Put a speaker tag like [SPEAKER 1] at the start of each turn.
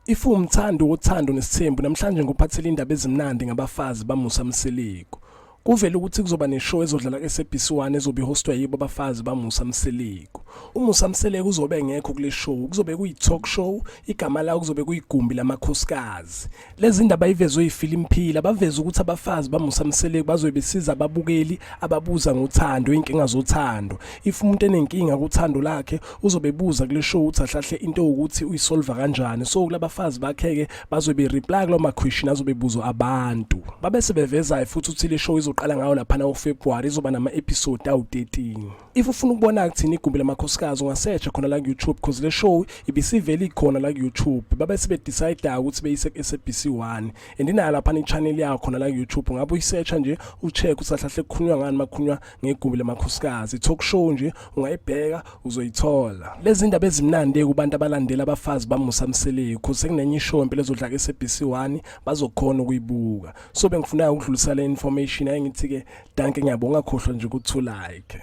[SPEAKER 1] If umthando wothando nesithembu namhlanje ngophathele indaba ezimnandi ngabafazi baMusa Mseleko. Kuvela ukuthi kuzoba neshow ezodlala eSABC1 ezobe hostwa yibo abafazi baMusa Mseleko. uMusa Mseleko uzobe engekho kule show, kuzobe kuyi-talk show, igama lawo kuzobe kuyigumbi lamakhosikazi. Lezi ndaba ivezwe yifilm phila, baveza ukuthi abafazi baMusa Mseleko bazobe besiza ababukeli ababuza ngothando, inkinga zothando. If umuntu enenkinga kuthando lakhe, uzobe buza kule show ukuthi ahlahle into ukuthi uyisolve kanjani. So kulabafazi bakheke bazobe reply kulo ma question azobe buzwa abantu. Babe sebeveza futhi ukuthi le show izoqala ngawo lapha na February, izoba nama episode awu-13. If ufuna ukubona ukuthini igumbi lamakhosikazi ungasearcha khona la ku YouTube because le show ibisivele ikhona la ku YouTube. Babe sebe decide ukuthi beyise SABC1 and ina lapha ni channel yakho khona la ku YouTube. Ngabe uyisearcha nje ucheck ukuthi ahlahle kukhulunywa ngani makhunywa ngegumbi lamakhosikazi. Talk show nje ungayibheka uzoyithola. Lezi ndaba ezimnandi kubantu abalandela abafazi baMusa Mseleko sekunenye ishow impela ezodlala eSABC1 bazokhona ukuyibuka. So bengifuna ukudlulisa le information ayengithike danke ngiyabonga khohlwa nje ukuthi like.